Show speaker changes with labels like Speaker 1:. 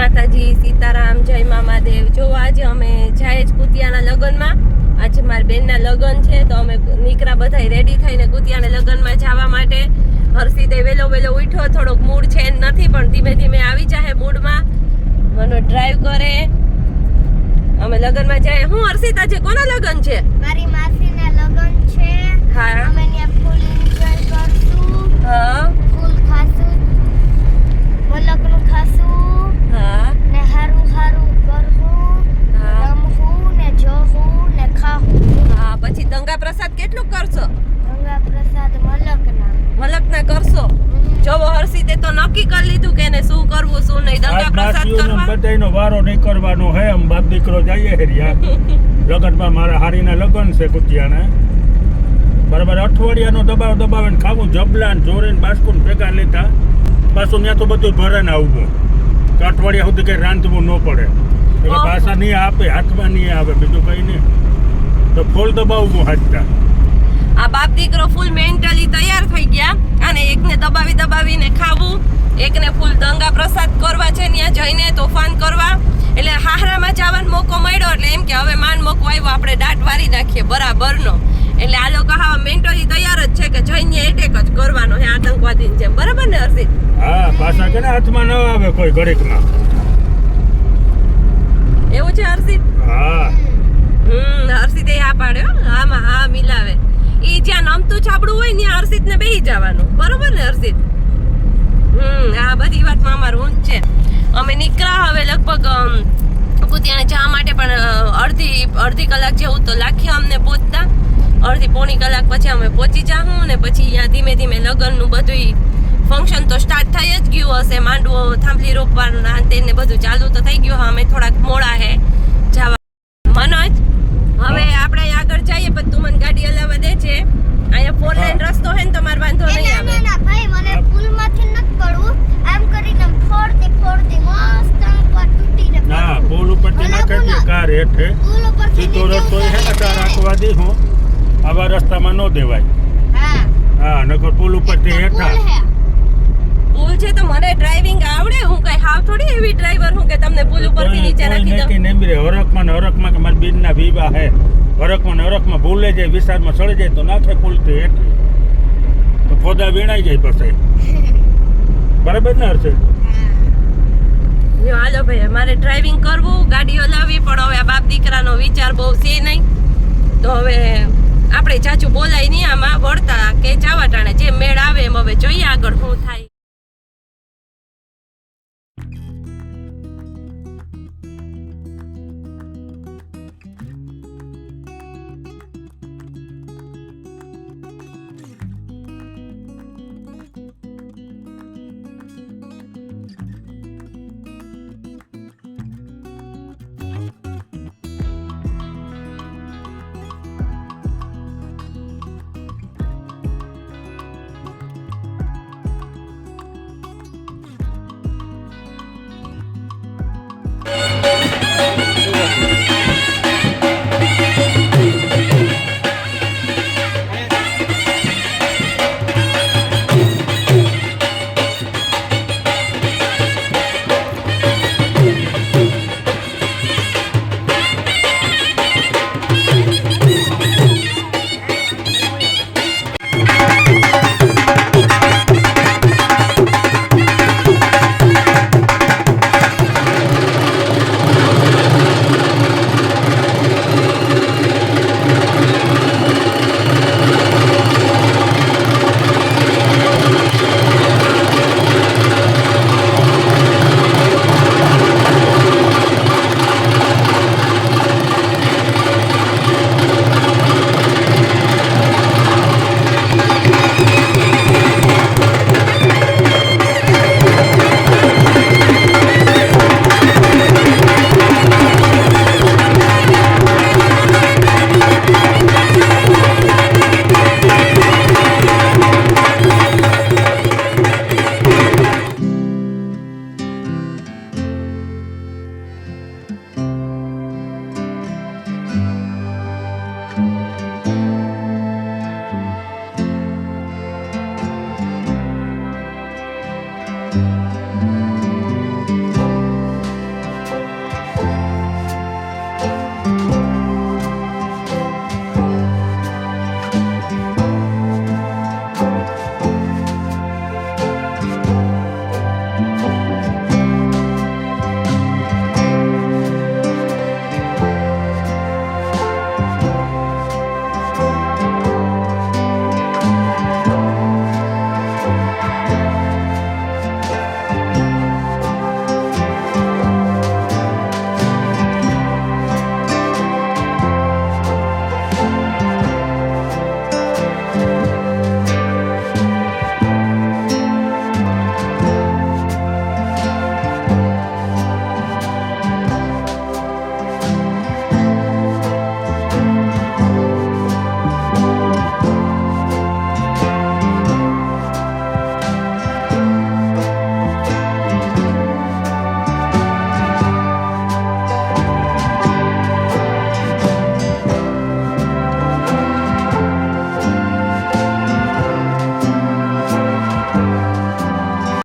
Speaker 1: માતાજી, સીતારામ, જય મામાદેવ। જો આજે અમે જાય જ કુતિયાના લગ્નમાં। આજે મારી બેનના લગ્ન છે તો અમે નીકળા બધા રેડી થઈને કુતિયાના લગ્નમાં જવા માટે। હર્ષિતે વેલો ઉઠ્યો, થોડોક મૂડ છે નથી પણ ધીમે ધીમે આવી જાય મૂડમાં। મને ડ્રાઈવ કરે, અમે લગ્નમાં જાય। હું હર્ષિત આજે કોના લગ્ન છે?
Speaker 2: મારી માસીના લગ્ન છે।
Speaker 1: હા,
Speaker 2: અમે ત્યાં ફૂલ એન્જોય કરશું।
Speaker 1: હા,
Speaker 2: ફૂલ ખાશું, મલકનું ખાશું।
Speaker 1: હા,
Speaker 2: ને હારું કરવું,
Speaker 1: હા,
Speaker 2: રમવું ને જોવું ને ખાવું।
Speaker 1: હા। પછી દંગા પ્રસાદ કેટલું કરશો?
Speaker 2: ગંગા પ્રસાદ
Speaker 1: મલકના કરશો? જોવો હર્ષિતે તો નક્કી કરી લીધું કે એને શું કરવું શું નહીં। દંગા પ્રસાદ કરવા
Speaker 3: બધાયનો વારો નહીં કરવાનો હે। આમ બાપ દીકરો જઈએ હેરિયા લગનમાં। મારા હારીના લગન છે કુતિયાના, બરાબર। અઠવાડિયાનો દબાવીને ખાવું, જબલા ને જોરે ને બાસ્કુન ભેગા લેતા, પાછું ત્યાં તો બધું ભરાને આવવું કે અઠવાડિયા સુધી કઈ રાંધવું ન પડે। એટલે પાછા નહીં આપે, હાથમાં નહીં આવે, બીજું કઈ નહીં। તો ફૂલ દબાવવું હાથતા।
Speaker 1: આ બાપ દીકરો ફૂલ મેન્ટલી તૈયાર થઈ ગયા અને એકને દબાવીને ખાવું, એકને ફૂલ દંગા પ્રસાદ કરવા છે, ત્યાં જઈને તોફાન કરવા। એટલે હાહરામાં જવાનો મોકો મળ્યો એટલે એમ કે હવે માન મોકો આવ્યો, આપણે દાટ વારી નાખીએ બરાબરનો। એટલે આ લોકો હા મેન્ટલી તૈયાર જ છે કે જઈને એટેક જ કરવાનો છે આતંકવાદીની જેમ, બરાબર ને હર્ષિત?
Speaker 3: હા, પાછા કે હાથમાં ન આવે કોઈ ઘડીકમાં,
Speaker 1: એવું છે હર્ષિત?
Speaker 3: હા।
Speaker 1: હર્ષિતે હા પાડ્યો, હામાં હા મિલાવે। ઈ જ્યાં નમતું છાપડું હોય ત્યાં હર્ષિતને બેસી જવાનું, બરોબર ને હર્ષિત? આ બધી વાતમાં અમારું ઊંચ છે। અમે નીકળ્યા હવે લગભગ કુતિયાને જવા માટે, પણ અડધી કલાક જેવું તો લાગ્યા અમને પહોંચતા। અડધી પોણી કલાક પછી અમે પહોંચી જાઉં ને પછી અહીંયા ધીમે ધીમે લગ્નનું બધું ફંક્શન તો સ્ટાર્ટ થઈ જ ગયું હશે। માંડવો, થાંભલી રોપવાનું ને બધું ચાલુ તો થઈ ગયું। અમે થોડાક મોડા હે જવા। મનોજ, હવે આપણે આગળ જઈએ પણ તું મને ગાડી હલાવવા દે છે? અહીંયા 4 લાઈન રસ્તો હે ને તમારે વાંધો નહીં આવે?
Speaker 2: ના ભાઈ, મને પુલમાંથી નથી પડવું। આમ કરીને ફોડતી મસ્ત ઉપર તૂટીને
Speaker 3: ના, પુલ ઉપરથી નાખે કે કાર હેઠે
Speaker 2: પુલ ઉપરથી
Speaker 3: સીધો રસ્તો છે ને તાર રાખવા દી હું આવા રસ્તામાં ન દેવાય।
Speaker 2: હા
Speaker 3: હા, નકર પુલ ઉપરથી હેઠા
Speaker 1: પુલ છે તો મને ડ્રાઇવિંગ આવડે। હું કઈ હાવ થોડી એવી ડ્રાઈવર હું કે તમને પુલ ઉપરથી નીચે રાખી દઉં।
Speaker 3: હરકમાં ને હરકમાં કે મારી બેનના વિવાહ હે, હરકમાં ભૂલે જાય, વિસ્તારમાં ચડી જાય તો નાખે પુલથી હેઠે, તો ફોદા વીણાઈ જાય પછી, બરાબર ને હર્ષિત?
Speaker 1: હાલો ભાઈ, મારે ડ્રાઇવિંગ કરવું, ગાડી હલાવવી, પણ હવે આ બાપ દીકરાનો વિચાર બહુ છે નહીં તો હવે આપણે ચાચું બોલાય નહીં આમાં વળતા કે ચાવા ટાણે જે મેળ આવે એમ હવે જોઈએ આગળ શું થાય।